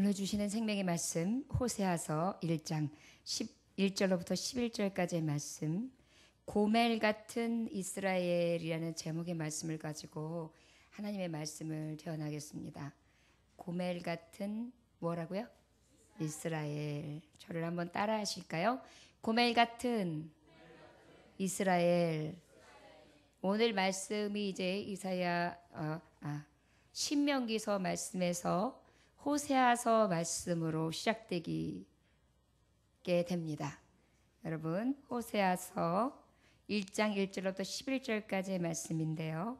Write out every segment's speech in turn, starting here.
오늘 주시는 생명의 말씀 호세아서 1장 11절로부터 11절까지의 말씀, 고멜 같은 이스라엘이라는 제목의 말씀을 가지고 하나님의 말씀을 대언하겠습니다. 고멜 같은 뭐라고요? 이스라엘. 저를 한번 따라 하실까요? 고멜 같은 이스라엘. 오늘 말씀이 이제 신명기서 말씀에서 호세아서 말씀으로 시작되게 됩니다. 여러분, 호세아서 1장 1절부터 11절까지의 말씀인데요.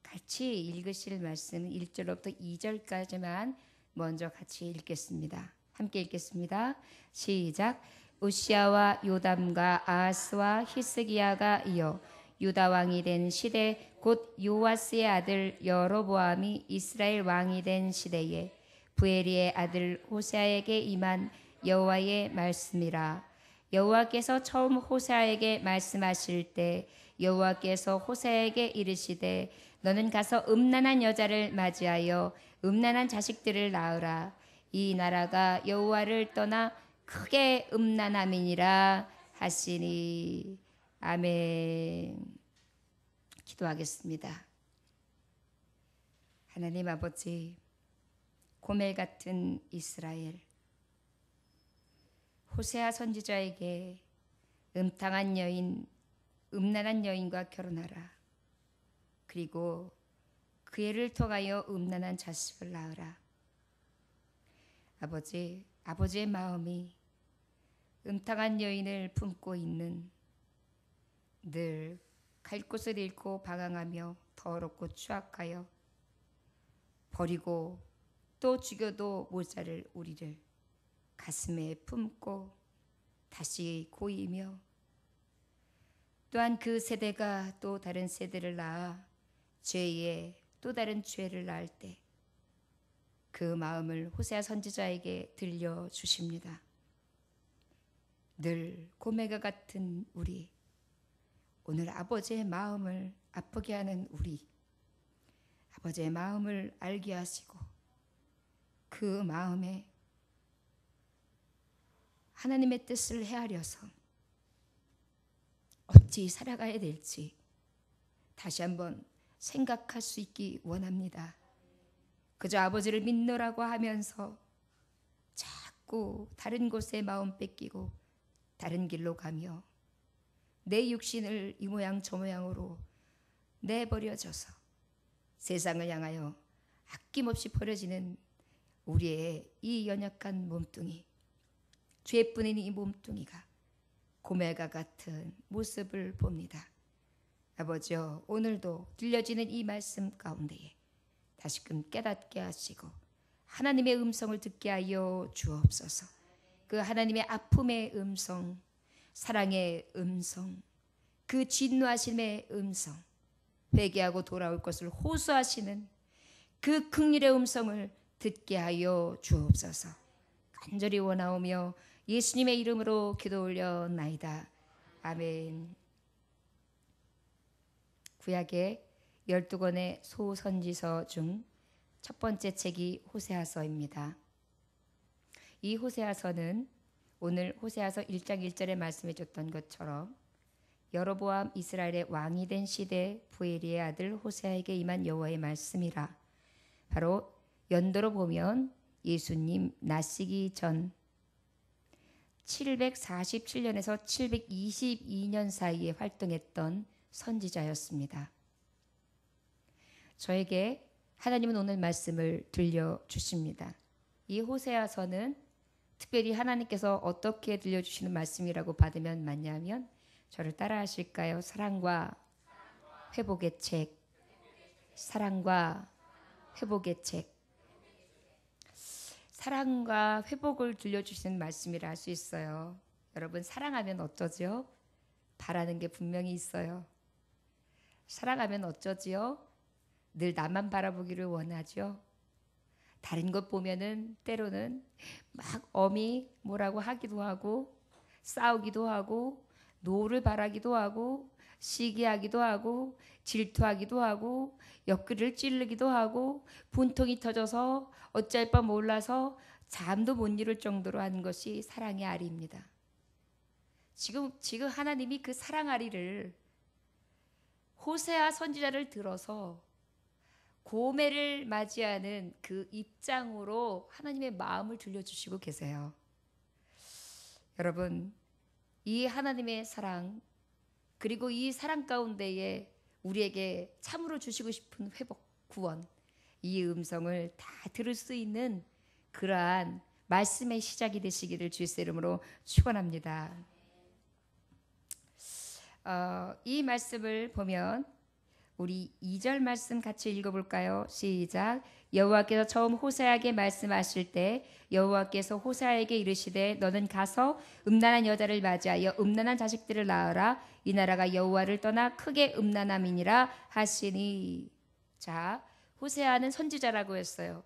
같이 읽으실 말씀은 1절부터 2절까지만 먼저 같이 읽겠습니다. 함께 읽겠습니다. 시작. 우시아와 요담과 아하스와 히스기야가 이어 유다 왕이 된 시대, 곧 요아스의 아들 여로보암이 이스라엘 왕이 된 시대에 부에리의 아들 호세아에게 임한 여호와의 말씀이라. 여호와께서 처음 호세아에게 말씀하실 때 여호와께서 호세아에게 이르시되 너는 가서 음란한 여자를 맞이하여 음란한 자식들을 낳으라. 이 나라가 여호와를 떠나 크게 음란함이니라 하시니. 아멘. 기도하겠습니다. 하나님 아버지, 고멜 같은 이스라엘, 호세아 선지자에게 음탕한 여인, 음란한 여인과 결혼하라. 그리고 그 애를 통하여 음란한 자식을 낳으라. 아버지의 마음이 음탕한 여인을 품고 있는, 늘 갈 곳을 잃고 방황하며 더럽고 추악하여 버리고 또 죽여도 모자를 우리를 가슴에 품고 다시 고이며, 또한 그 세대가 또 다른 세대를 낳아 죄의 또 다른 죄를 낳을 때 그 마음을 호세아 선지자에게 들려주십니다. 늘 고멜과 같은 우리, 오늘 아버지의 마음을 아프게 하는 우리, 아버지의 마음을 알게 하시고 그 마음에 하나님의 뜻을 헤아려서 어찌 살아가야 될지 다시 한번 생각할 수 있기 원합니다. 그저 아버지를 믿노라고 하면서 자꾸 다른 곳에 마음 뺏기고 다른 길로 가며 내 육신을 이 모양 저 모양으로 내버려져서 세상을 향하여 아낌없이 버려지는 우리의 이 연약한 몸뚱이, 죄뿐인 이 몸뚱이가 고멜과 같은 모습을 봅니다. 아버지여, 오늘도 들려지는 이 말씀 가운데에 다시금 깨닫게 하시고 하나님의 음성을 듣게 하여 주옵소서. 그 하나님의 아픔의 음성, 사랑의 음성, 그 진노하심의 음성, 회개하고 돌아올 것을 호소하시는 그 긍휼의 음성을 듣게 하여 주옵소서. 간절히 원하오며 예수님의 이름으로 기도 올려나이다. 아멘. 구약의 12권의 소선지서 중 첫 번째 책이 호세아서입니다. 이 호세아서는 오늘 호세아서 1장 1절에 말씀해 줬던 것처럼 여로보암 이스라엘의 왕이 된 시대 부에리의 아들 호세아에게 임한 여호와의 말씀이라. 바로 연도로 보면 예수님 나시기 전 747년에서 722년 사이에 활동했던 선지자였습니다. 저에게 하나님은 오늘 말씀을 들려주십니다. 이 호세아서는 특별히 하나님께서 어떻게 들려주시는 말씀이라고 받으면 맞냐면, 저를 따라 하실까요? 사랑과 회복의 책. 사랑과 회복의 책. 사랑과 회복을 들려주시는 말씀이라 할 수 있어요. 여러분, 사랑하면 어쩌지요? 바라는 게 분명히 있어요. 사랑하면 어쩌지요? 늘 나만 바라보기를 원하죠. 다른 것 보면은 때로는 막 엄히 뭐라고 하기도 하고 싸우기도 하고 노를 바라기도 하고 시기하기도 하고 질투하기도 하고 옆구리를 찌르기도 하고 분통이 터져서 어쩔 바 몰라서 잠도 못 이룰 정도로 하는 것이 사랑의 아리입니다. 지금 하나님이 그 사랑 아리를 호세아 선지자를 들어서 고매를 맞이하는 그 입장으로 하나님의 마음을 들려주시고 계세요. 여러분, 이 하나님의 사랑, 그리고 이 사랑 가운데에 우리에게 참으로 주시고 싶은 회복, 구원, 이 음성을 다 들을 수 있는 그러한 말씀의 시작이 되시기를 주의 이름으로 축원합니다. 이 말씀을 보면 우리 2절 말씀 같이 읽어볼까요? 시작. 여호와께서 처음 호세아에게 말씀하실 때 여호와께서 호세아에게 이르시되 너는 가서 음란한 여자를 맞이하여 음란한 자식들을 낳으라. 이 나라가 여호와를 떠나 크게 음란함이니라 하시니. 자, 호세아는 선지자라고 했어요.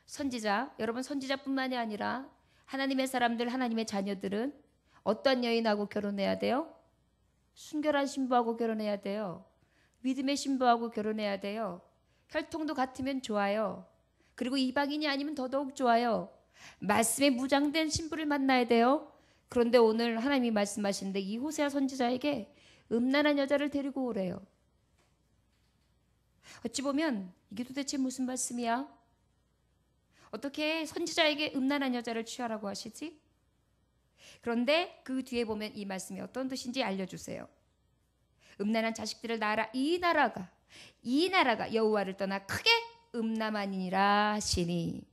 선지자, 여러분 선지자뿐만이 아니라 하나님의 사람들, 하나님의 자녀들은 어떤 여인하고 결혼해야 돼요? 순결한 신부하고 결혼해야 돼요. 믿음의 신부하고 결혼해야 돼요. 혈통도 같으면 좋아요. 그리고 이방인이 아니면 더더욱 좋아요. 말씀에 무장된 신부를 만나야 돼요. 그런데 오늘 하나님이 말씀하시는데 이 호세아 선지자에게 음란한 여자를 데리고 오래요. 어찌 보면 이게 도대체 무슨 말씀이야? 어떻게 선지자에게 음란한 여자를 취하라고 하시지? 그런데 그 뒤에 보면 이 말씀이 어떤 뜻인지 알려주세요. 음란한 자식들을 낳아라. 이 나라가 여호와를 떠나 크게 음란하니라 하시니.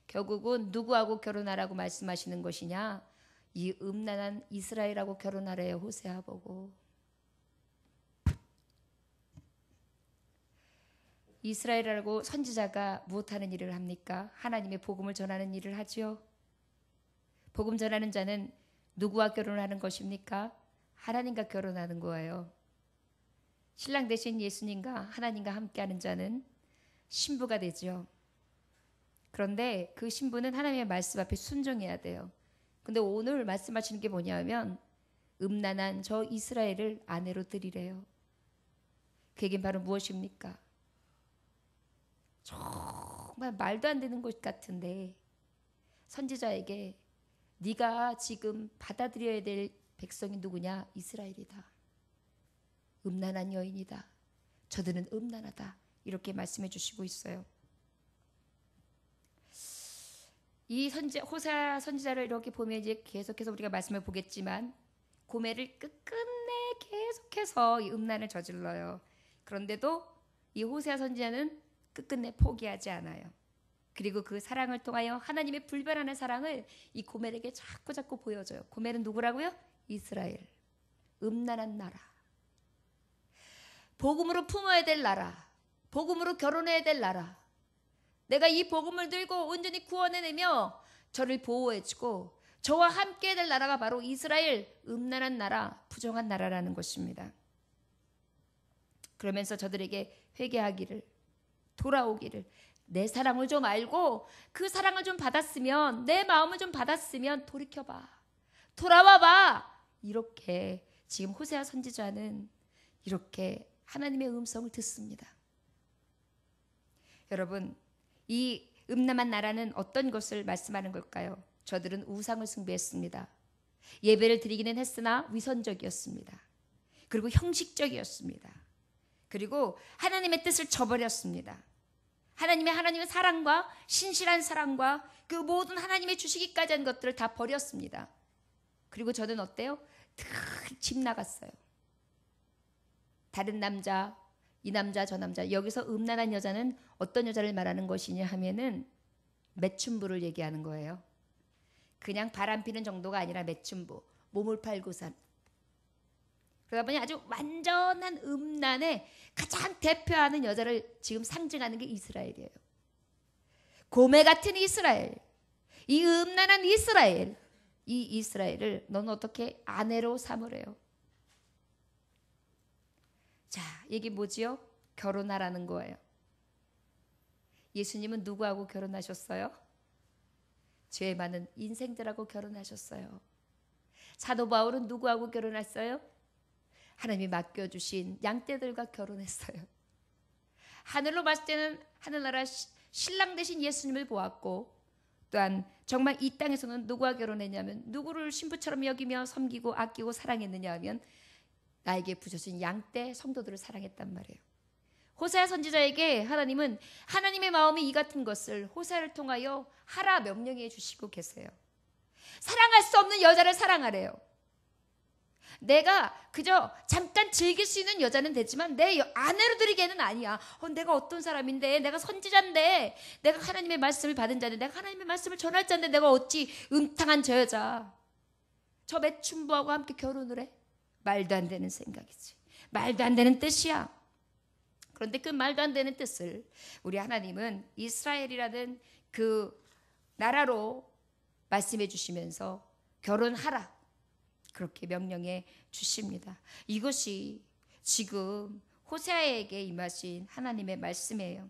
결국은 누구하고 결혼하라고 말씀하시는 것이냐? 이 음란한 이스라엘하고 결혼하래요. 호세아 보고. 이스라엘하고 선지자가 무엇하는 일을 합니까? 하나님의 복음을 전하는 일을 하지요. 복음 전하는 자는 누구와 결혼하는 것입니까? 하나님과 결혼하는 거예요. 신랑 되신 예수님과 하나님과 함께하는 자는 신부가 되죠. 그런데 그 신부는 하나님의 말씀 앞에 순종해야 돼요. 근데 오늘 말씀하시는 게 뭐냐면 음란한 저 이스라엘을 아내로 드리래요. 그게 바로 무엇입니까? 정말 말도 안 되는 것 같은데 선지자에게 네가 지금 받아들여야 될 백성이 누구냐? 이스라엘이다. 음란한 여인이다. 저들은 음란하다. 이렇게 말씀해 주시고 있어요. 이 호세아 선지자를 이렇게 보면 이제 계속해서 우리가 말씀을 보겠지만 고매를 끝끝내 계속해서 이 음란을 저질러요. 그런데도 이 호세아 선지자는 끝끝내 포기하지 않아요. 그리고 그 사랑을 통하여 하나님의 불변하는 사랑을 이 고멜에게 자꾸 보여줘요. 고멜은 누구라고요? 이스라엘. 음란한 나라. 복음으로 품어야 될 나라. 복음으로 결혼해야 될 나라. 내가 이 복음을 들고 온전히 구원해내며 저를 보호해주고 저와 함께 될 나라가 바로 이스라엘, 음란한 나라, 부정한 나라라는 것입니다. 그러면서 저들에게 회개하기를, 돌아오기를, 내 사랑을 좀 알고 그 사랑을 좀 받았으면, 내 마음을 좀 받았으면 돌이켜봐, 돌아와봐. 이렇게 지금 호세아 선지자는 이렇게 하나님의 음성을 듣습니다. 여러분, 이 음란한 나라는 어떤 것을 말씀하는 걸까요? 저들은 우상을 숭배했습니다. 예배를 드리기는 했으나 위선적이었습니다. 그리고 형식적이었습니다. 그리고 하나님의 뜻을 저버렸습니다. 하나님의 사랑과 신실한 사랑과 그 모든 하나님의 주시기까지 한 것들을 다 버렸습니다. 그리고 저는 어때요? 집 나갔어요. 다른 남자, 이 남자 저 남자. 여기서 음란한 여자는 어떤 여자를 말하는 것이냐 하면은 매춘부를 얘기하는 거예요. 그냥 바람 피는 정도가 아니라 매춘부, 몸을 팔고 산. 그러다 보니 아주 완전한 음란의 가장 대표하는 여자를 지금 상징하는 게 이스라엘이에요. 고멜 같은 이스라엘, 이 음란한 이스라엘, 이 이스라엘을 넌 어떻게 아내로 삼으래요? 자, 이게 뭐지요? 결혼하라는 거예요. 예수님은 누구하고 결혼하셨어요? 죄 많은 인생들하고 결혼하셨어요. 사도 바울은 누구하고 결혼했어요? 하나님이 맡겨주신 양떼들과 결혼했어요. 하늘로 봤을 때는 하늘나라 신랑 되신 예수님을 보았고 또한 정말 이 땅에서는 누구와 결혼했냐면 누구를 신부처럼 여기며 섬기고 아끼고 사랑했느냐 하면 나에게 부셔진 양떼 성도들을 사랑했단 말이에요. 호세아 선지자에게 하나님은 하나님의 마음이 이 같은 것을 호세아를 통하여 하라 명령해 주시고 계세요. 사랑할 수 없는 여자를 사랑하래요. 내가 그저 잠깐 즐길 수 있는 여자는 되지만 내 아내로 들이기에는 아니야. 내가 어떤 사람인데, 내가 선지자인데, 내가 하나님의 말씀을 받은 자인데, 내가 하나님의 말씀을 전할 자인데 내가 어찌 음탕한 저 여자, 저 매춘부하고 함께 결혼을 해? 말도 안 되는 생각이지. 말도 안 되는 뜻이야. 그런데 그 말도 안 되는 뜻을 우리 하나님은 이스라엘이라는 그 나라로 말씀해 주시면서 결혼하라, 그렇게 명령해 주십니다. 이것이 지금 호세아에게 임하신 하나님의 말씀이에요.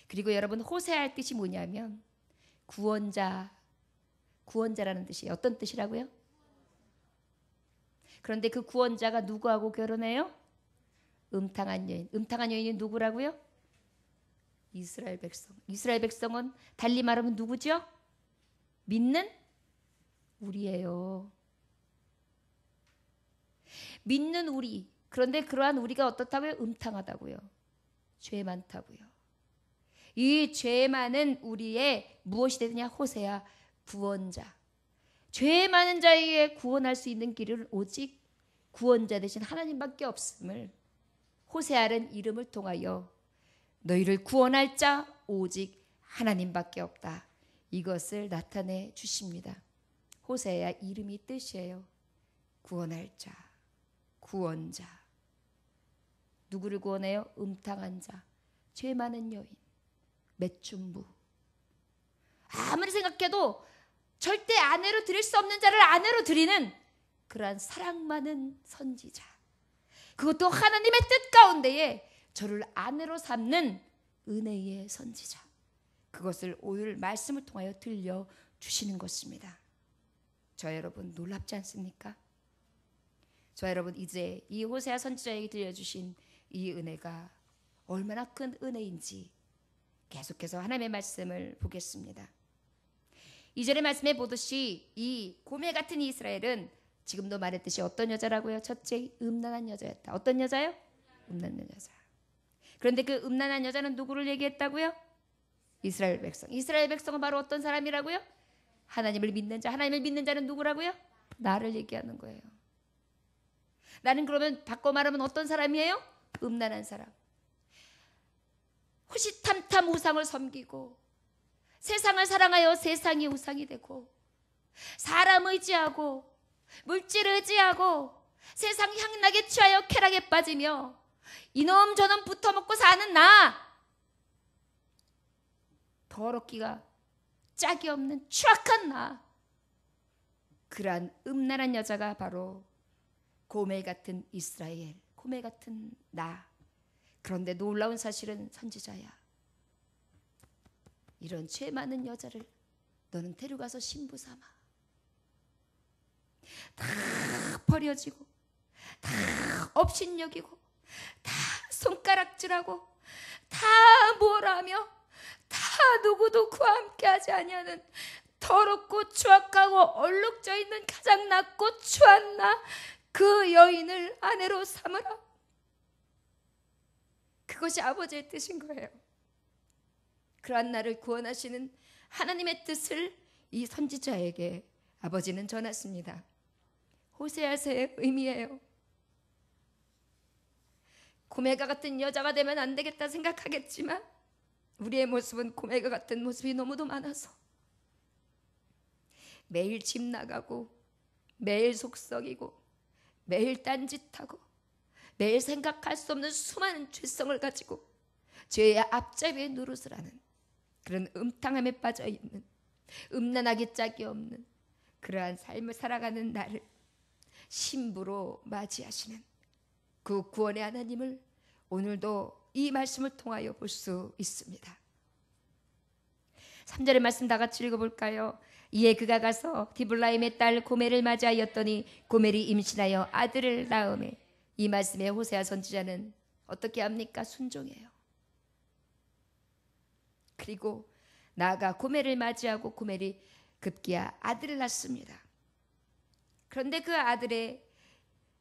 그리고 여러분, 호세아의 뜻이 뭐냐면 구원자라는 뜻이에요. 어떤 뜻이라고요? 그런데 그 구원자가 누구하고 결혼해요? 음탕한 여인. 음탕한 여인이 누구라고요? 이스라엘 백성. 이스라엘 백성은 달리 말하면 누구죠? 믿는 우리예요. 믿는 우리. 그런데 그러한 우리가 어떻다고요? 음탕하다고요. 죄 많다고요. 이 죄 많은 우리의 무엇이 되느냐? 호세아, 구원자. 죄 많은 자에게 구원할 수 있는 길은 오직 구원자 되신 하나님밖에 없음을 호세아는 이름을 통하여 너희를 구원할 자 오직 하나님밖에 없다, 이것을 나타내 주십니다. 호세아 이름이 뜻이에요. 구원할 자, 구원자. 누구를 구원해요? 음탕한 자, 죄 많은 여인, 매춘부. 아무리 생각해도 절대 아내로 드릴 수 없는 자를 아내로 드리는 그러한 사랑 많은 선지자, 그것도 하나님의 뜻 가운데에 저를 아내로 삼는 은혜의 선지자, 그것을 오늘 말씀을 통하여 들려주시는 것입니다. 저 여러분 놀랍지 않습니까? 저 여러분, 이제 이 호세아 선지자에게 들려주신 이 은혜가 얼마나 큰 은혜인지 계속해서 하나님의 말씀을 보겠습니다. 2절의 말씀에 보듯이 이 고멜 같은 이스라엘은 지금도 말했듯이 어떤 여자라고요? 첫째, 음란한 여자였다. 어떤 여자요? 음란한 여자. 그런데 그 음란한 여자는 누구를 얘기했다고요? 이스라엘 백성. 이스라엘 백성은 바로 어떤 사람이라고요? 하나님을 믿는 자. 하나님을 믿는 자는 누구라고요? 나를 얘기하는 거예요. 나는 그러면 바꿔 말하면 어떤 사람이에요? 음란한 사람. 호시탐탐 우상을 섬기고 세상을 사랑하여 세상이 우상이 되고 사람 의지하고 물질 의지하고 세상 향락에 취하여 쾌락에 빠지며 이놈 저놈 붙어먹고 사는 나, 더럽기가 짝이 없는 추악한 나, 그러한 음란한 여자가 바로 고멜 같은 이스라엘, 고멜 같은 나. 그런데 놀라운 사실은 선지자야, 이런 죄 많은 여자를 너는 데려가서 신부 삼아. 다 버려지고 다 업신여기고 다 손가락질하고 다 뭐라며 다 누구도 그와 함께하지 아니하는 더럽고 추악하고 얼룩져 있는 가장 낮고 추한 나, 그 여인을 아내로 삼으라. 그것이 아버지의 뜻인 거예요. 그러한 나를 구원하시는 하나님의 뜻을 이 선지자에게 아버지는 전했습니다. 호세아서의 의미예요. 고멜과 같은 여자가 되면 안 되겠다 생각하겠지만 우리의 모습은 고멜과 같은 모습이 너무도 많아서 매일 집 나가고 매일 속썩이고 매일 딴짓하고 매일 생각할 수 없는 수많은 죄성을 가지고 죄의 앞잡이에 노릇을 하는 그런 음탕함에 빠져있는 음란하기 짝이 없는 그러한 삶을 살아가는 나를 신부로 맞이하시는 그 구원의 하나님을 오늘도 이 말씀을 통하여 볼 수 있습니다. 3절의 말씀 다 같이 읽어볼까요? 이에 그가 가서 디블라임의 딸 고멜을 맞이하였더니 고멜이 임신하여 아들을 낳으매. 이 말씀에 호세아 선지자는 어떻게 합니까? 순종해요. 그리고 나아가 고멜을 맞이하고 고멜이 급기야 아들을 낳습니다. 그런데 그 아들의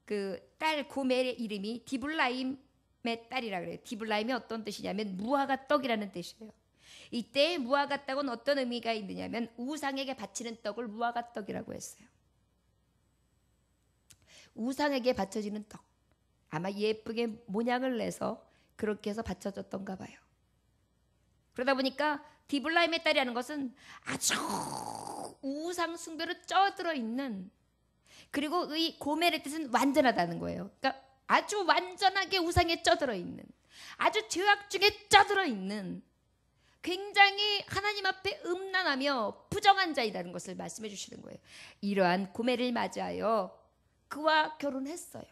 그 딸 고멜의 이름이 디블라임의 딸이라 그래요. 디블라임이 어떤 뜻이냐면 무화과 떡이라는 뜻이에요. 이때 무화과 떡은 어떤 의미가 있느냐면 우상에게 바치는 떡을 무화과 떡이라고 했어요. 우상에게 바쳐지는 떡. 아마 예쁘게 모양을 내서 그렇게 해서 바쳐졌던가 봐요. 그러다 보니까 디블라임의 딸이라는 것은 아주 우상 숭배로 쪄들어 있는, 그리고 이 고멜의 뜻은 완전하다는 거예요. 그러니까 아주 완전하게 우상에 쪄들어 있는, 아주 죄악 중에 쪄들어 있는, 굉장히 하나님 앞에 음란하며 부정한 자이라는 것을 말씀해 주시는 거예요. 이러한 고멜을 맞이하여 그와 결혼했어요.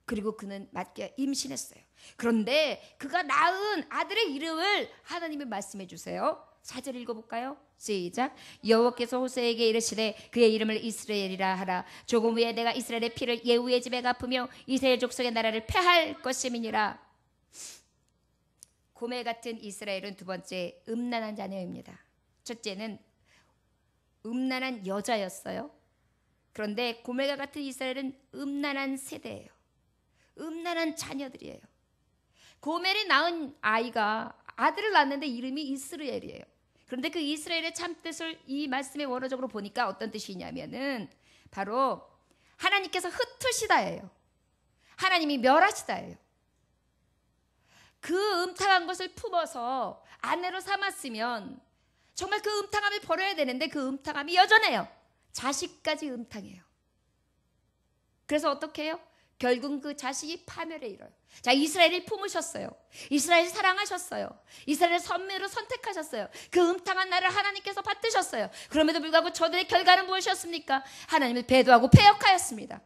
그리고 그는 맞게 임신했어요. 그런데 그가 낳은 아들의 이름을 하나님이 말씀해 주세요. 4절 읽어볼까요? 시작. 여호와께서 호세에게 이르시되 그의 이름을 이스라엘이라 하라. 조금 후에 내가 이스라엘의 피를 예후의 집에 갚으며 이스라엘 족속의 나라를 폐할 것임이니라. 고멜 같은 이스라엘은 두 번째 음란한 자녀입니다. 첫째는 음란한 여자였어요. 그런데 고멜과 같은 이스라엘은 음란한 세대예요. 음란한 자녀들이에요. 고멜이 낳은 아이가 아들을 낳았는데 이름이 이스라엘이에요. 그런데 그 이스라엘의 참뜻을 이 말씀의 원어적으로 보니까 어떤 뜻이냐면은 바로 하나님께서 흩으시다예요. 하나님이 멸하시다예요. 그 음탕한 것을 품어서 아내로 삼았으면 정말 그 음탕함을 버려야 되는데 그 음탕함이 여전해요. 자식까지 음탕해요. 그래서 어떻게 해요? 결국 그 자식이 파멸에 이뤄요. 자, 이스라엘을 품으셨어요. 이스라엘을 사랑하셨어요. 이스라엘을 선미로 선택하셨어요. 그 음탕한 나라를 하나님께서 받드셨어요. 그럼에도 불구하고 저들의 결과는 무엇이었습니까? 하나님을 배도하고 패역하였습니다.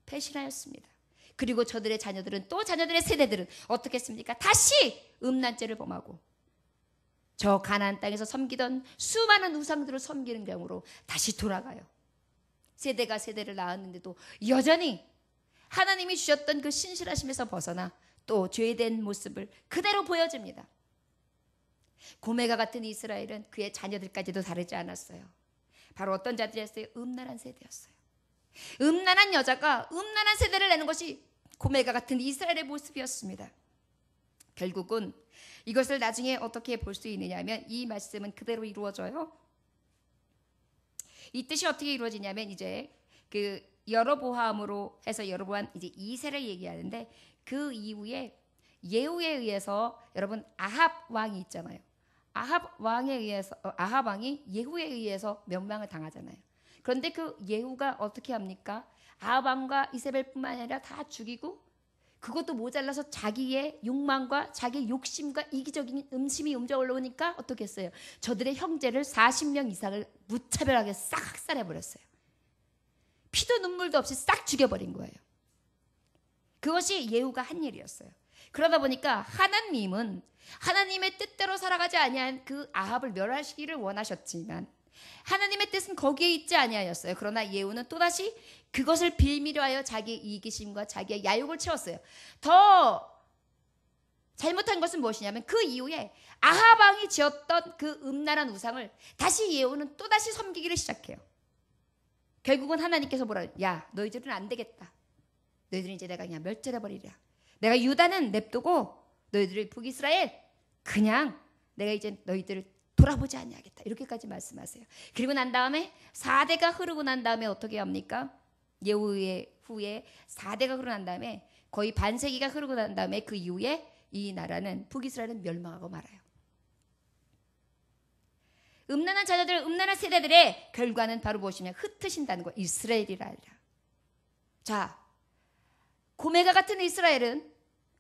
배신하였습니다. 그리고 저들의 자녀들은, 또 자녀들의 세대들은 어떻게 했습니까? 다시 음란죄를 범하고 저 가나안 땅에서 섬기던 수많은 우상들을 섬기는 경우로 다시 돌아가요. 세대가 세대를 낳았는데도 여전히 하나님이 주셨던 그 신실하심에서 벗어나 또 죄된 모습을 그대로 보여줍니다. 고멜과 같은 이스라엘은 그의 자녀들까지도 다르지 않았어요. 바로 어떤 자들이었어요? 음란한 세대였어요. 음란한 여자가 음란한 세대를 내는 것이 고멜과 같은 이스라엘의 모습이었습니다. 결국은 이것을 나중에 어떻게 볼 수 있느냐 하면 이 말씀은 그대로 이루어져요. 이 뜻이 어떻게 이루어지냐면 이제 그 여로보암으로 해서 여로보암 이제 2세를 얘기하는데 그 이후에 예후에 의해서 여러분 아합 왕이 있잖아요. 아합 왕이 예후에 의해서 멸망을 당하잖아요. 그런데 그 예후가 어떻게 합니까? 아합 왕과 이세벨뿐만 아니라 다 죽이고 그것도 모자라서 자기의 욕망과 자기의 욕심과 이기적인 음심이 움져 올라오니까 어떻게 했어요? 저들의 형제를 40명 이상을 무차별하게 싹 학살해버렸어요. 피도 눈물도 없이 싹 죽여버린 거예요. 그것이 예후가 한 일이었어요. 그러다 보니까 하나님은 하나님의 뜻대로 살아가지 아니한 그 아합을 멸하시기를 원하셨지만 하나님의 뜻은 거기에 있지 아니하였어요. 그러나 예후는 또다시 그것을 빌미로 하여 자기의 이기심과 자기의 야욕을 채웠어요. 더 잘못한 것은 무엇이냐면 그 이후에 아합 왕이 지었던 그 음란한 우상을 다시 예후는 또다시 섬기기를 시작해요. 결국은 하나님께서 뭐라, 야 너희들은 안 되겠다. 너희들은 이제 내가 그냥 멸절해버리랴. 내가 유다는 냅두고 너희들을 북이스라엘 그냥 내가 이제 너희들을 돌아보지 아니하겠다. 이렇게까지 말씀하세요. 그리고 난 다음에 4대가 흐르고 난 다음에 어떻게 합니까? 예후의 후에 4대가 흐르고 난 다음에 거의 반세기가 흐르고 난 다음에 그 이후에 이 나라는 북이스라엘은 멸망하고 말아요. 음란한 자녀들, 음란한 세대들의 결과는 바로 무엇이냐? 흩으신다는 거. 이스라엘이라. 자, 고멜과 같은 이스라엘은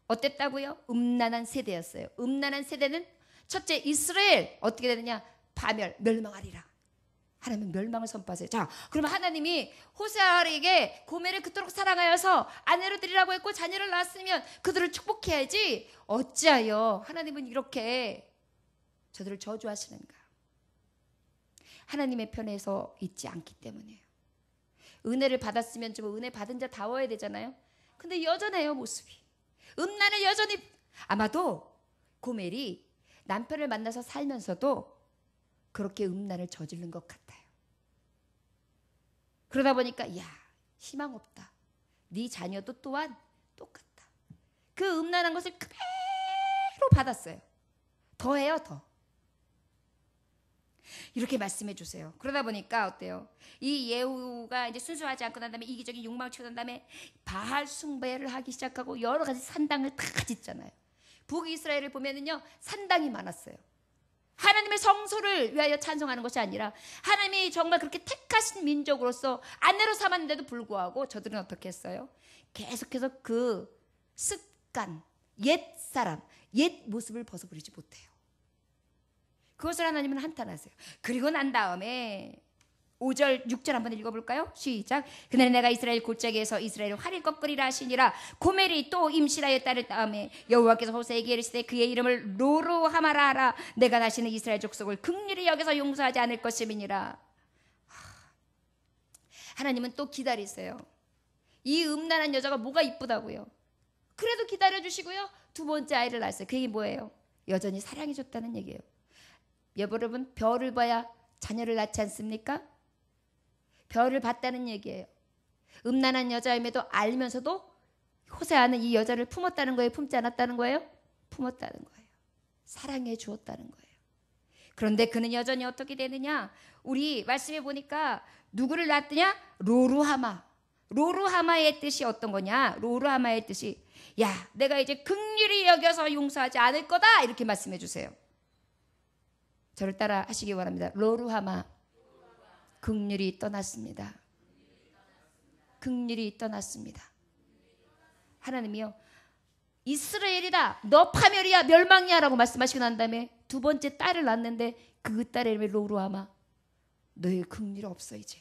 어땠다고요? 음란한 세대였어요. 음란한 세대는 첫째 이스라엘 어떻게 되느냐? 파멸, 멸망하리라. 하나님은 멸망을 선포하세요. 자, 그러면 하나님이 호세아에게 고멜을 그토록 사랑하여서 아내로 드리라고 했고 자녀를 낳았으면 그들을 축복해야지 어찌하여 하나님은 이렇게 저들을 저주하시는가? 하나님의 편에서 있지 않기 때문이에요. 은혜를 받았으면 좀 은혜 받은 자 다워야 되잖아요. 근데 여전해요, 모습이. 음란을 여전히. 아마도 고멜이 남편을 만나서 살면서도 그렇게 음란을 저지른 것 같아요. 그러다 보니까 야, 희망 없다. 네 자녀도 또한 똑같다. 그 음란한 것을 그대로 받았어요. 더해요, 더. 이렇게 말씀해 주세요. 그러다 보니까 어때요? 이 예후가 이제 순수하지 않고 난 다음에 이기적인 욕망을 채우던 다음에 바알 숭배를 하기 시작하고 여러 가지 산당을 다 짓잖아요. 북이스라엘을 보면은요, 산당이 많았어요. 하나님의 성소를 위하여 찬송하는 것이 아니라 하나님이 정말 그렇게 택하신 민족으로서 아내로 삼았는데도 불구하고 저들은 어떻게 했어요? 계속해서 그 습관, 옛 사람, 옛 모습을 벗어버리지 못해요. 그것을 하나님은 한탄하세요. 그리고 난 다음에 5절, 6절 한번 읽어볼까요? 시작. 그날에 내가 이스라엘 골짜기에서 이스라엘을 활을 꺾으리라 하시니라. 고멜이 또 임실하여 딸을 다음에 여호와께서 호세에게 이르시되 그의 이름을 로루하마라 하라. 내가 다시는 이스라엘 족속을 긍휼히 여겨서 용서하지 않을 것임이니라. 하나님은 또 기다리세요. 이 음란한 여자가 뭐가 이쁘다고요? 그래도 기다려주시고요. 두 번째 아이를 낳았어요. 그게 뭐예요? 여전히 사랑해줬다는 얘기예요. 여러분, 별을 봐야 자녀를 낳지 않습니까? 별을 봤다는 얘기예요. 음란한 여자임에도 알면서도 호세아는 이 여자를 품었다는 거예요? 품지 않았다는 거예요? 품었다는 거예요. 사랑해 주었다는 거예요. 그런데 그는 여전히 어떻게 되느냐? 우리 말씀해 보니까 누구를 낳았더냐? 로루하마. 로루하마의 뜻이 어떤 거냐? 로루하마의 뜻이 야, 내가 이제 긍휼히 여겨서 용서하지 않을 거다, 이렇게 말씀해 주세요. 저를 따라 하시기 바랍니다. 로루하마. 긍휼이 떠났습니다. 긍휼이 떠났습니다. 하나님이요, 이스라엘이다, 너 파멸이야, 멸망이야 라고 말씀하시고 난 다음에 두 번째 딸을 낳았는데 그 딸의 이름이 로루하마. 너의 긍휼 없어, 이제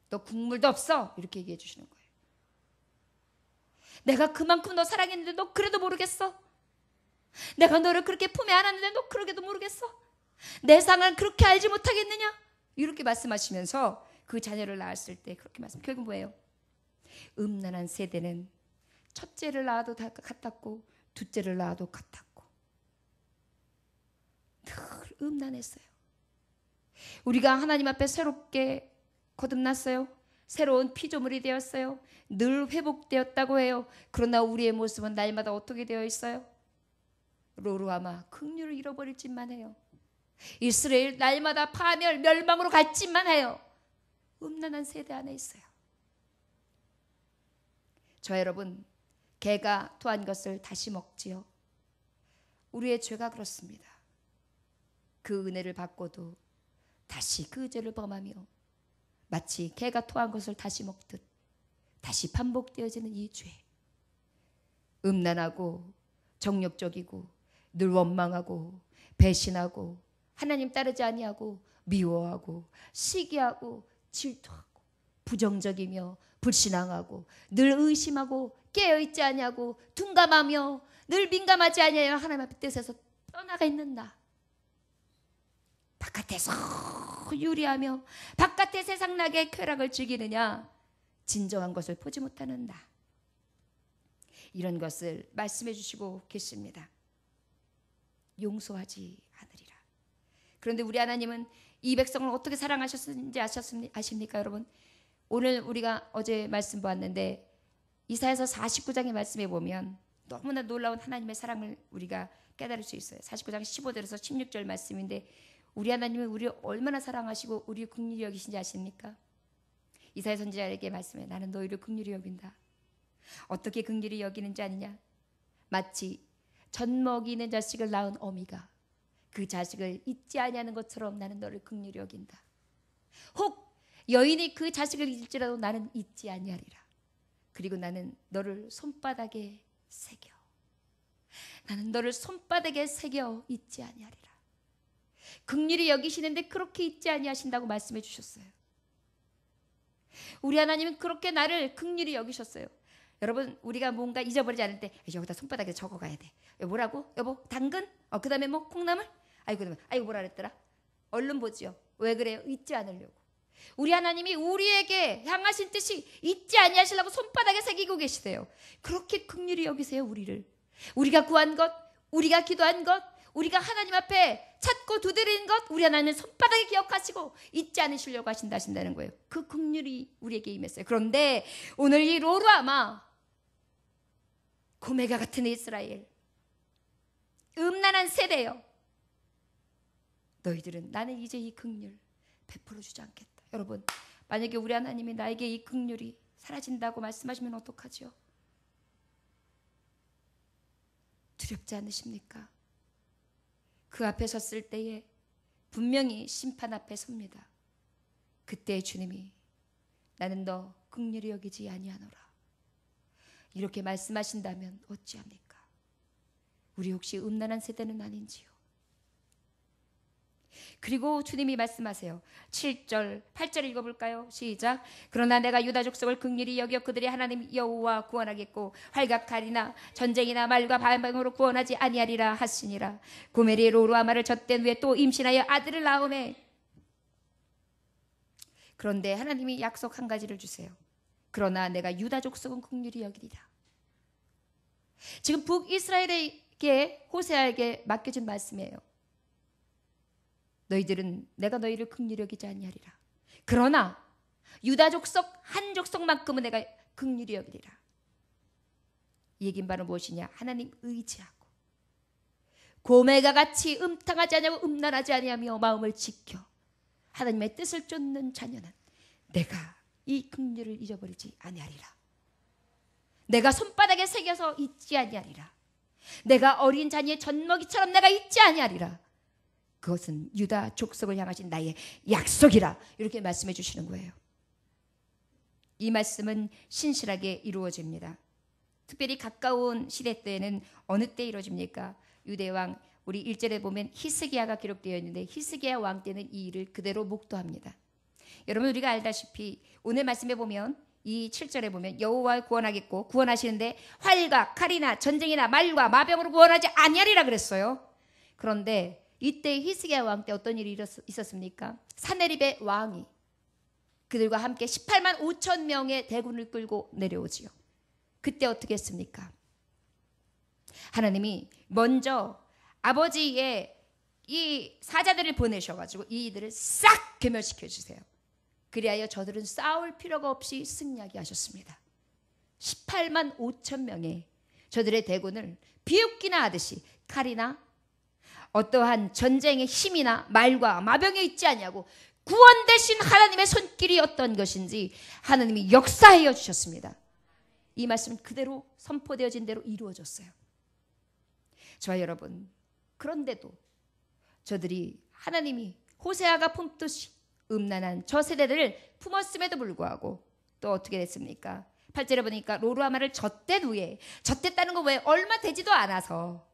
너 국물도 없어, 이렇게 얘기해 주시는 거예요. 내가 그만큼 너 사랑했는데 너 그래도 모르겠어? 내가 너를 그렇게 품에 안았는데 너 그러게도 모르겠어? 내 상을 그렇게 알지 못하겠느냐? 이렇게 말씀하시면서 그 자녀를 낳았을 때 그렇게 말씀. 결국 뭐예요? 음란한 세대는 첫째를 낳아도 다 같았고 둘째를 낳아도 같았고 늘 음란했어요. 우리가 하나님 앞에 새롭게 거듭났어요. 새로운 피조물이 되었어요. 늘 회복되었다고 해요. 그러나 우리의 모습은 날마다 어떻게 되어 있어요? 로루하마, 긍휼을 잃어버릴 짓만 해요. 이스라엘 날마다 파멸, 멸망으로 갈 짓만 해요. 음란한 세대 안에 있어요. 저 여러분, 개가 토한 것을 다시 먹지요. 우리의 죄가 그렇습니다. 그 은혜를 받고도 다시 그 죄를 범하며 마치 개가 토한 것을 다시 먹듯 다시 반복되어지는 이 죄. 음란하고 정욕적이고 늘 원망하고 배신하고 하나님 따르지 아니하고 미워하고 시기하고 질투하고 부정적이며 불신앙하고 늘 의심하고 깨어있지 아니하고 둔감하며 늘 민감하지 아니하여 하나님 앞에 뜻에서 떠나가 있는 나. 바깥에서 유리하며 바깥의 세상나게 쾌락을 즐기느냐, 진정한 것을 보지 못하는 나. 이런 것을 말씀해 주시고 계십니다. 용서하지 않으리라. 그런데 우리 하나님은 이 백성을 어떻게 사랑하셨는지 아십니까 여러분? 오늘 우리가 어제 말씀 보았는데 이사야서 49장의 말씀에 보면 너무나 놀라운 하나님의 사랑을 우리가 깨달을 수 있어요. 49장 15절에서 16절 말씀인데 우리 하나님은 우리를 얼마나 사랑하시고 우리를 긍휼히 여기신지 아십니까? 이사야 선지자에게 말씀해, 나는 너희를 긍휼히 여긴다. 어떻게 긍휼히 여기는지 아느냐? 마치 젖 먹이는 자식을 낳은 어미가 그 자식을 잊지 아니하는 것처럼 나는 너를 긍휼히 여긴다. 혹 여인이 그 자식을 잊을지라도 나는 잊지 아니하리라. 그리고 나는 너를 손바닥에 새겨. 나는 너를 손바닥에 새겨 잊지 아니하리라. 긍휼히 여기시는데 그렇게 잊지 아니하신다고 말씀해 주셨어요. 우리 하나님은 그렇게 나를 긍휼히 여기셨어요. 여러분, 우리가 뭔가 잊어버리지 않을 때 여기다 손바닥에 적어가야 돼. 뭐라고? 여보, 당근? 그 다음에 뭐 콩나물? 아이고 뭐라 그랬더라? 얼른 보지요. 왜 그래요? 잊지 않으려고. 우리 하나님이 우리에게 향하신 뜻이 잊지 아니하시려고 손바닥에 새기고 계시대요. 그렇게 긍휼히 여기세요. 우리를. 우리가 구한 것, 우리가 기도한 것, 우리가 하나님 앞에 찾고 두드리는 것 우리 하나님은 손바닥에 기억하시고 잊지 않으시려고 하신다는 거예요. 그 긍휼이 우리에게 임했어요. 그런데 오늘 이 로루아마 고메가 같은 이스라엘 음란한 세대요. 너희들은 나는 이제 이 긍휼 베풀어 주지 않겠다. 여러분, 만약에 우리 하나님이 나에게 이 긍휼이 사라진다고 말씀하시면 어떡하죠? 두렵지 않으십니까? 그 앞에 섰을 때에 분명히 심판 앞에 섭니다. 그때 주님이 나는 너 긍휼히 여기지 아니하노라 이렇게 말씀하신다면 어찌합니까? 우리 혹시 음란한 세대는 아닌지요? 그리고 주님이 말씀하세요. 7절, 8절 읽어볼까요? 시작. 그러나 내가 유다 족속을 긍휼히 여겨 그들이 하나님 여호와 구원하겠고 활각하리나 전쟁이나 말과 반방으로 구원하지 아니하리라 하시니라. 고멜이 로루아마를 젖댄 후에 또 임신하여 아들을 낳으매. 그런데 하나님이 약속 한 가지를 주세요. 그러나 내가 유다 족속은 긍휼히 여기리라. 지금 북이스라엘에게 호세아에게 맡겨진 말씀이에요. 너희들은 내가 너희를 긍휼히 여기지 아니하리라. 그러나 유다 족속 한 족속만큼은 내가 긍휼히 여기리라. 이 얘긴 바로 무엇이냐? 하나님 의지하고 고멜과 같이 음탕하지 아니하고 음란하지 아니하며 마음을 지켜 하나님의 뜻을 쫓는 자녀는 내가 이 긍휼을 잊어버리지 아니하리라. 내가 손바닥에 새겨서 잊지 아니하리라. 내가 어린 자녀의 젖먹이처럼 내가 잊지 아니하리라. 그것은 유다 족속을 향하신 나의 약속이라. 이렇게 말씀해 주시는 거예요. 이 말씀은 신실하게 이루어집니다. 특별히 가까운 시대 때에는 어느 때 이루어집니까? 유대왕 우리 1절에 보면 히스기야가 기록되어 있는데 히스기야 왕 때는 이 일을 그대로 목도합니다. 여러분, 우리가 알다시피 오늘 말씀에 보면 이 7절에 보면 여호와 구원하겠고 구원하시는데 활과 칼이나 전쟁이나 말과 마병으로 구원하지 아니하리라 그랬어요. 그런데 이때 히스기야 왕 때 어떤 일이 있었습니까? 사네립의 왕이 그들과 함께 18만 5천 명의 대군을 끌고 내려오지요. 그때 어떻게 했습니까? 하나님이 먼저 아버지의 이 사자들을 보내셔가지고 이들을 싹 괴멸시켜 주세요. 그리하여 저들은 싸울 필요가 없이 승리하게 하셨습니다. 18만 5천 명의 저들의 대군을 비웃기나 하듯이 칼이나 어떠한 전쟁의 힘이나 말과 마병에 있지 아니하고 구원 대신 하나님의 손길이 어떤 것인지 하나님이 역사하여 주셨습니다. 이 말씀은 그대로 선포되어진 대로 이루어졌어요. 저와 여러분, 그런데도 저들이 하나님이 호세아가 품듯이 음란한 저 세대들을 품었음에도 불구하고 또 어떻게 됐습니까? 8절에 보니까 로루아마를 젖댄 후에, 젖댔다는 거 왜 얼마 되지도 않아서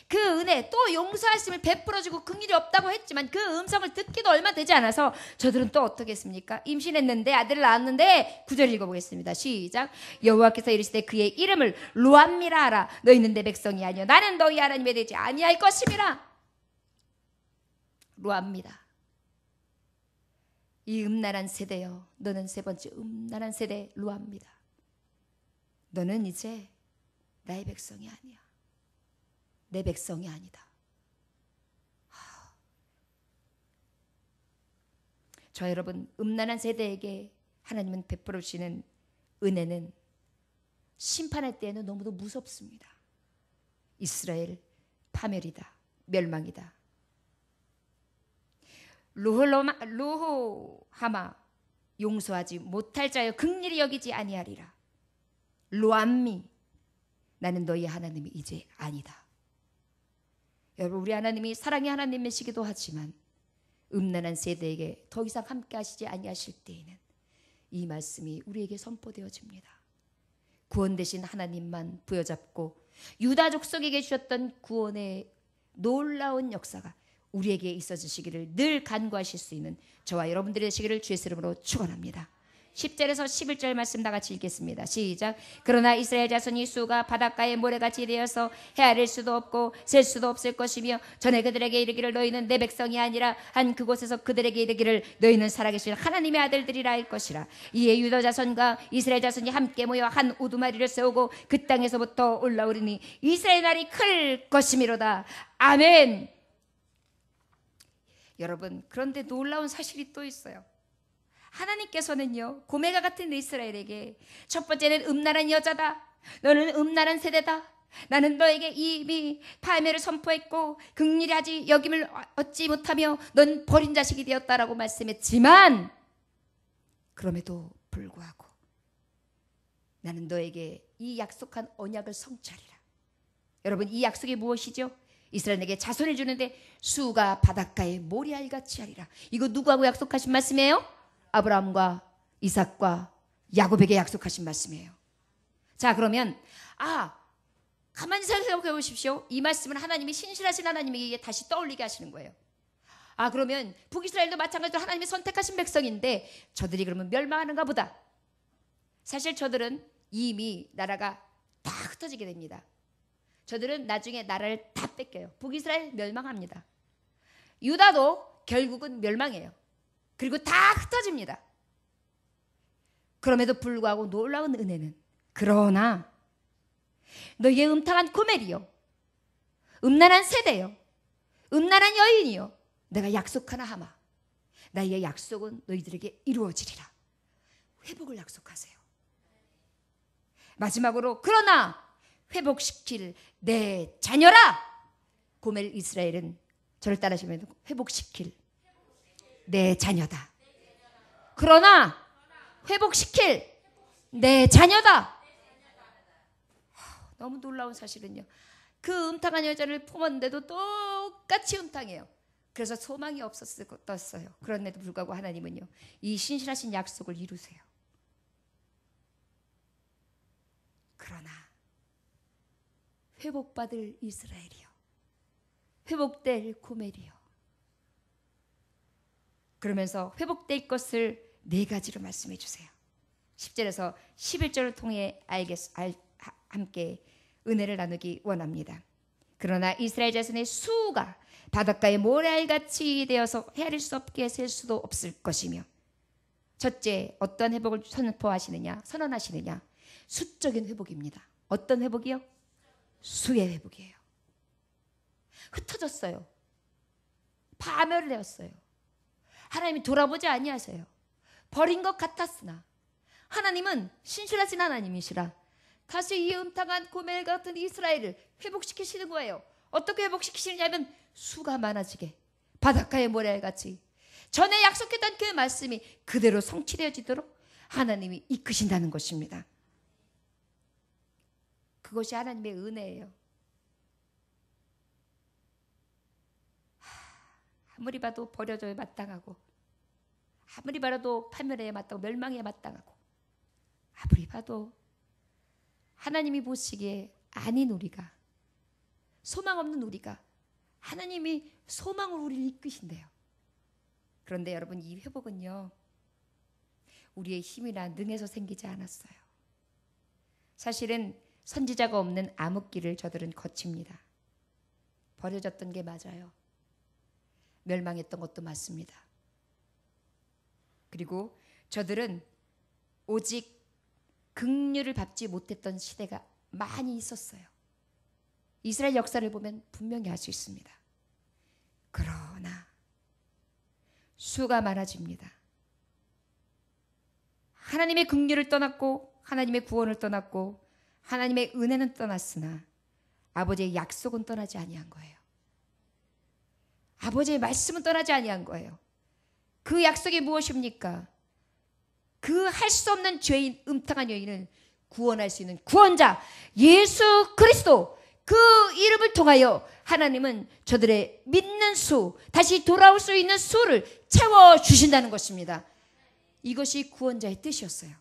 그 은혜 또 용서하심을 베풀어주고 긍휼이 없다고 했지만 그 음성을 듣기도 얼마 되지 않아서 저들은 또 어떻게 했습니까? 임신했는데 아들을 낳았는데 9절 읽어보겠습니다. 시작. 여호와께서 이르시되 그의 이름을 루암미라 하라. 너희는 내 백성이 아니요 나는 너희 하나님이 되지 아니할 것임이라. 루암미라. 이 음란한 세대여, 너는 세 번째 음란한 세대 루암미라. 너는 이제 나의 백성이 아니야. 내 백성이 아니다. 저 여러분, 음란한 세대에게 하나님은 베풀어 주시는 은혜는 심판할 때에는 너무도 무섭습니다. 이스라엘 파멸이다, 멸망이다. 루호하마 용서하지 못할 자여 긍휼히 여기지 아니하리라. 루암미 나는 너희 하나님이 이제 아니다. 여러분, 우리 하나님이 사랑의 하나님이시기도 하지만 음란한 세대에게 더 이상 함께 하시지 아니하실 때에는 이 말씀이 우리에게 선포되어집니다. 구원 되신 하나님만 부여잡고 유다 족속에게 주셨던 구원의 놀라운 역사가 우리에게 있어 주시기를 늘 간구하실 수 있는 저와 여러분들이 되시기를 주의 이름으로 축원합니다. 10절에서 11절 말씀 다 같이 읽겠습니다. 시작. 그러나 이스라엘 자손이 수가 바닷가의 모래같이 되어서 헤아릴 수도 없고 셀 수도 없을 것이며 전에 그들에게 이르기를 너희는 내 백성이 아니라 한 그곳에서 그들에게 이르기를 너희는 살아계신 하나님의 아들들이라 할 것이라. 이에 유다 자손과 이스라엘 자손이 함께 모여 한 우두마리를 세우고 그 땅에서부터 올라오리니 이스라엘 날이 클 것이미로다. 아멘. 여러분, 그런데 놀라운 사실이 또 있어요. 하나님께서는요, 고멜과 같은 이스라엘에게 첫 번째는 음란한 여자다, 너는 음란한 세대다, 나는 너에게 이미 파멸을 선포했고 긍휼히 하지 여김을 얻지 못하며 넌 버린 자식이 되었다라고 말씀했지만, 그럼에도 불구하고 나는 너에게 이 약속한 언약을 성취하리라. 여러분, 이 약속이 무엇이죠? 이스라엘에게 자손을 주는데 수가 바닷가에 모래알같이 하리라. 이거 누구하고 약속하신 말씀이에요? 아브라함과 이삭과 야곱에게 약속하신 말씀이에요. 자, 그러면 가만히 생각해 보십시오. 이 말씀은 하나님이 신실하신 하나님에게 다시 떠올리게 하시는 거예요. 그러면 북이스라엘도 마찬가지로 하나님이 선택하신 백성인데 저들이 그러면 멸망하는가 보다. 사실 저들은 이미 나라가 다 흩어지게 됩니다. 저들은 나중에 나라를 다 뺏겨요. 북이스라엘 멸망합니다. 유다도 결국은 멸망해요. 그리고 다 흩어집니다. 그럼에도 불구하고 놀라운 은혜는, 그러나 너희의 음탕한 고멜이요, 음란한 세대요, 음란한 여인이요, 내가 약속하나 하마, 나의 약속은 너희들에게 이루어지리라. 회복을 약속하세요. 마지막으로, 그러나 회복시킬 내 자녀라. 고멜 이스라엘은 저를 따라하시면 회복시킬 내 자녀다. 그러나 회복시킬 내 자녀다. 너무 놀라운 사실은요, 그 음탕한 여자를 품었는데도 똑같이 음탕해요. 그래서 소망이 없었어요. 그런데도 불구하고 하나님은요, 이 신실하신 약속을 이루세요. 그러나 회복받을 이스라엘이요, 회복될 고멜이요, 그러면서 회복될 것을 네 가지로 말씀해 주세요. 10절에서 11절을 통해 함께 은혜를 나누기 원합니다. 그러나 이스라엘 자손의 수가 바닷가의 모래알같이 되어서 헤아릴 수 없게 셀 수도 없을 것이며, 첫째, 어떤 회복을 선언하시느냐? 수적인 회복입니다. 어떤 회복이요? 수의 회복이에요. 흩어졌어요. 파멸되었어요. 하나님이 돌아보지 아니하세요. 버린 것 같았으나 하나님은 신실하신 하나님이시라 다시 이 음탕한 고멜 같은 이스라엘을 회복시키시는 거예요. 어떻게 회복시키시느냐면 수가 많아지게, 바닷가의 모래알같이 전에 약속했던 그 말씀이 그대로 성취되어지도록 하나님이 이끄신다는 것입니다. 그것이 하나님의 은혜예요. 아무리 봐도 버려져야 마땅하고, 아무리 봐도 파멸해야 마땅하고, 멸망해야 마땅하고, 아무리 봐도 하나님이 보시기에 아닌 우리가, 소망 없는 우리가, 하나님이 소망으로 우리를 이끄신대요. 그런데 여러분, 이 회복은요, 우리의 힘이나 능에서 생기지 않았어요. 사실은 선지자가 없는 암흑기를 저들은 거칩니다. 버려졌던 게 맞아요. 멸망했던 것도 맞습니다. 그리고 저들은 오직 긍휼을 받지 못했던 시대가 많이 있었어요. 이스라엘 역사를 보면 분명히 알 수 있습니다. 그러나 수가 많아집니다. 하나님의 긍휼을 떠났고, 하나님의 구원을 떠났고, 하나님의 은혜는 떠났으나 아버지의 약속은 떠나지 아니한 거예요. 아버지의 말씀은 떠나지 아니한 거예요. 그 약속이 무엇입니까? 그 할 수 없는 죄인, 음탕한 여인을 구원할 수 있는 구원자 예수 그리스도, 그 이름을 통하여 하나님은 저들의 믿는 수, 다시 돌아올 수 있는 수를 채워주신다는 것입니다. 이것이 구원자의 뜻이었어요.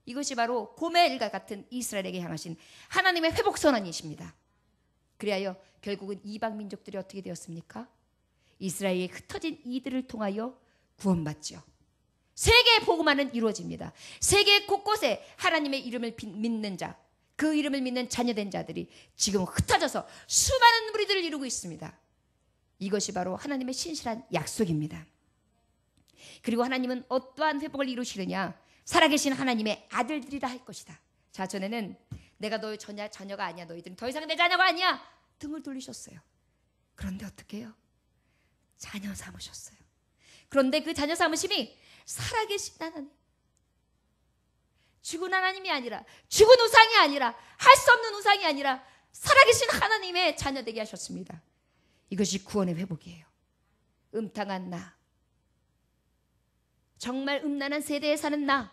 이것이 바로 고멜과 같은 이스라엘에게 향하신 하나님의 회복 선언이십니다. 그리하여 결국은 이방 민족들이 어떻게 되었습니까? 이스라엘의 흩어진 이들을 통하여 구원받죠. 세계 복음화는 이루어집니다. 세계 곳곳에 하나님의 이름을 믿는 자, 그 이름을 믿는 자녀된 자들이 지금 흩어져서 수많은 무리들을 이루고 있습니다. 이것이 바로 하나님의 신실한 약속입니다. 그리고 하나님은 어떠한 회복을 이루시느냐? 살아계신 하나님의 아들들이라 할 것이다. 자, 전에는 내가 너의 자녀가 아니야, 너희들은 더 이상 내 자녀가 아니야, 등을 돌리셨어요. 그런데 어떻게 해요? 자녀 삼으셨어요. 그런데 그 자녀 삼으심이 살아계신 하나님, 죽은 하나님이 아니라, 죽은 우상이 아니라, 할 수 없는 우상이 아니라 살아계신 하나님의 자녀 되게 하셨습니다. 이것이 구원의 회복이에요. 음탕한 나, 정말 음란한 세대에 사는 나,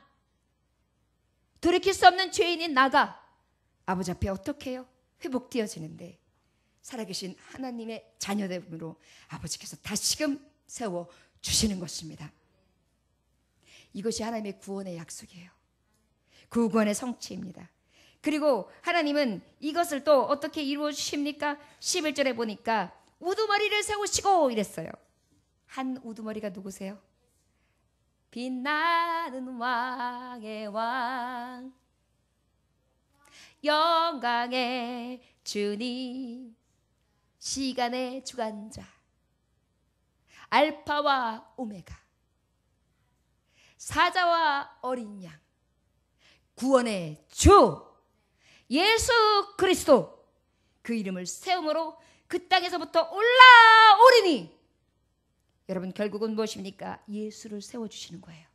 돌이킬 수 없는 죄인인 나가 아버지 앞에 어떻게 해요? 회복되어지는데 살아계신 하나님의 자녀됨으로 아버지께서 다시금 세워주시는 것입니다. 이것이 하나님의 구원의 약속이에요. 그 구원의 성취입니다. 그리고 하나님은 이것을 또 어떻게 이루어 주십니까? 11절에 보니까 우두머리를 세우시고 이랬어요. 한 우두머리가 누구세요? 빛나는 왕의 왕, 영광의 주님, 시간의 주관자, 알파와 오메가, 사자와 어린 양, 구원의 주 예수 그리스도, 그 이름을 세움으로 그 땅에서부터 올라오리니. 여러분, 결국은 무엇입니까? 예수를 세워주시는 거예요.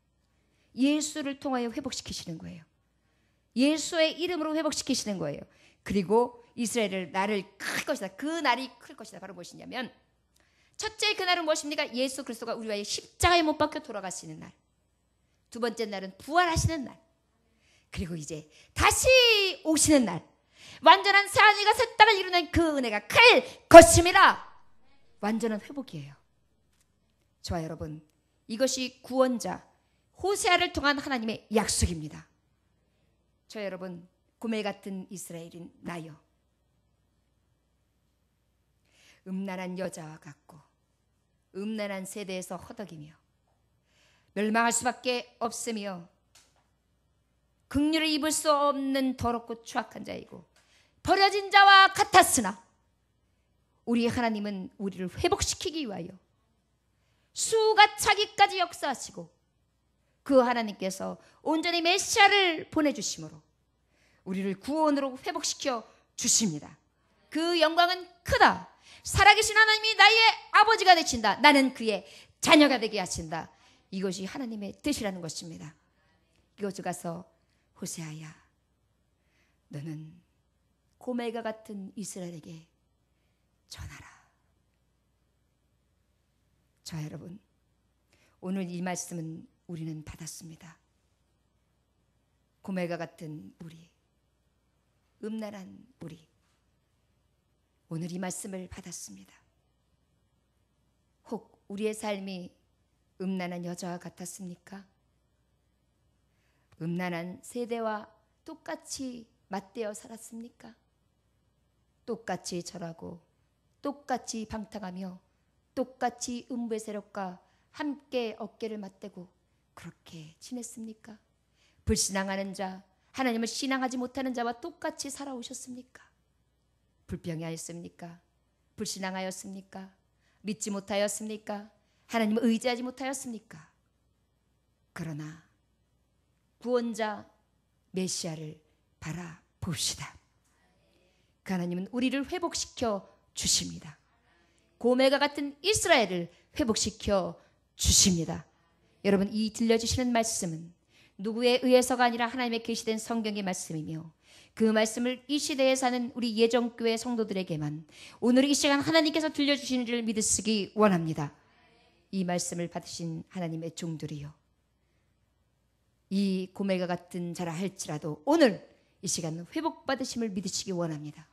예수를 통하여 회복시키시는 거예요. 예수의 이름으로 회복시키시는 거예요. 그리고 이스라엘을 날을 클 것이다. 그 날이 클 것이다. 바로 무엇이냐면, 첫째 그날은 무엇입니까? 예수 그리스도가 우리와 십자가에 못 박혀 돌아가시는 날. 두 번째 날은 부활하시는 날. 그리고 이제 다시 오시는 날, 완전한 새 하늘과 새 땅을 이루는 그 은혜가 클 것임이라. 완전한 회복이에요. 저와 여러분, 이것이 구원자 호세아를 통한 하나님의 약속입니다. 저 여러분, 고멜 같은 이스라엘인 나요, 음란한 여자와 같고 음란한 세대에서 허덕이며 멸망할 수밖에 없으며 긍휼을 입을 수 없는 더럽고 추악한 자이고 버려진 자와 같았으나 우리 하나님은 우리를 회복시키기 위하여 수가 차기까지 역사하시고 그 하나님께서 온전히 메시아를 보내주심으로 우리를 구원으로 회복시켜 주십니다. 그 영광은 크다. 살아계신 하나님이 나의 아버지가 되신다. 나는 그의 자녀가 되게 하신다. 이것이 하나님의 뜻이라는 것입니다. 이것을 가서 호세아야, 너는 고멜과 같은 이스라엘에게 전하라. 자, 여러분, 오늘 이 말씀은 우리는 받았습니다. 고멜과 같은 우리, 음란한 우리, 오늘 이 말씀을 받았습니다. 혹 우리의 삶이 음란한 여자와 같았습니까? 음란한 세대와 똑같이 맞대어 살았습니까? 똑같이 절하고 똑같이 방탕하며 똑같이 음부의 세력과 함께 어깨를 맞대고 그렇게 지냈습니까? 불신앙하는 자, 하나님을 신앙하지 못하는 자와 똑같이 살아오셨습니까? 불평하였습니까? 불신앙하였습니까? 믿지 못하였습니까? 하나님을 의지하지 못하였습니까? 그러나 구원자 메시아를 바라봅시다. 그 하나님은 우리를 회복시켜 주십니다. 고멜과 같은 이스라엘을 회복시켜 주십니다. 여러분, 이 들려주시는 말씀은 누구에 의해서가 아니라 하나님의 계시된 성경의 말씀이며 그 말씀을 이 시대에 사는 우리 예정교회 성도들에게만 오늘 이 시간 하나님께서 들려주시는 줄 믿으시기 원합니다. 이 말씀을 받으신 하나님의 종들이요, 이 고멜과 같은 자라 할지라도 오늘 이 시간 회복받으심을 믿으시기 원합니다.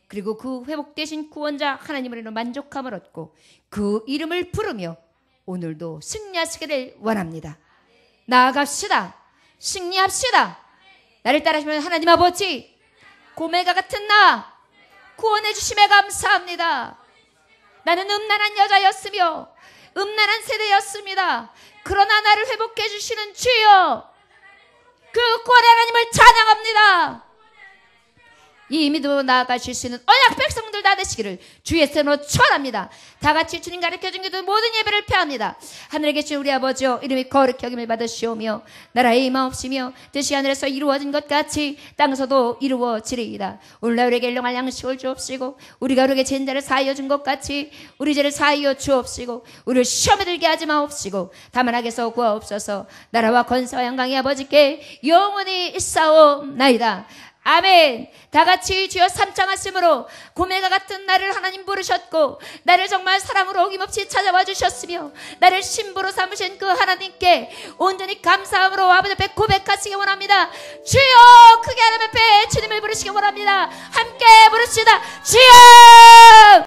그리고 그 회복되신 구원자 하나님으로 만족함을 얻고 그 이름을 부르며 오늘도 승리하시기를 원합니다. 나아갑시다. 승리합시다. 나를 따르시면 하나님 아버지, 고멜과 같은 나 구원해 주심에 감사합니다. 나는 음란한 여자였으며 음란한 세대였습니다. 그러나 나를 회복해 주시는 주여, 그 구원의 하나님을 찬양합니다. 이 믿음으로 나아가실 수 있는 언약 백성들 다 되시기를 주의 이름으로 축원합니다. 다 같이 주님 가르쳐준 기도 모든 예배를 펴합니다. 하늘에 계신 우리 아버지여, 이름이 거룩히 여김을 받으시오며 나라의 임하옵시며 뜻이 하늘에서 이루어진 것 같이 땅에서도 이루어지리이다. 오늘날 우리에게 일용할 양식을 주옵시고 우리가 우리에게 진 자를 사하여 준 것 같이 우리 죄를 사하여 주옵시고 우리를 시험에 들게 하지 마옵시고 다만 악에서 구하옵소서. 나라와 권세와 영광이 아버지께 영원히 있사옵나이다. 아멘. 다같이 주여 삼창하심으로 고멜과 같은 나를 하나님 부르셨고 나를 정말 사랑으로 어김없이 찾아와 주셨으며 나를 신부로 삼으신 그 하나님께 온전히 감사함으로 아버지 앞에 고백하시기 원합니다. 주여, 크게 하나님 앞에 주님을 부르시기 원합니다. 함께 부르시다. 주여.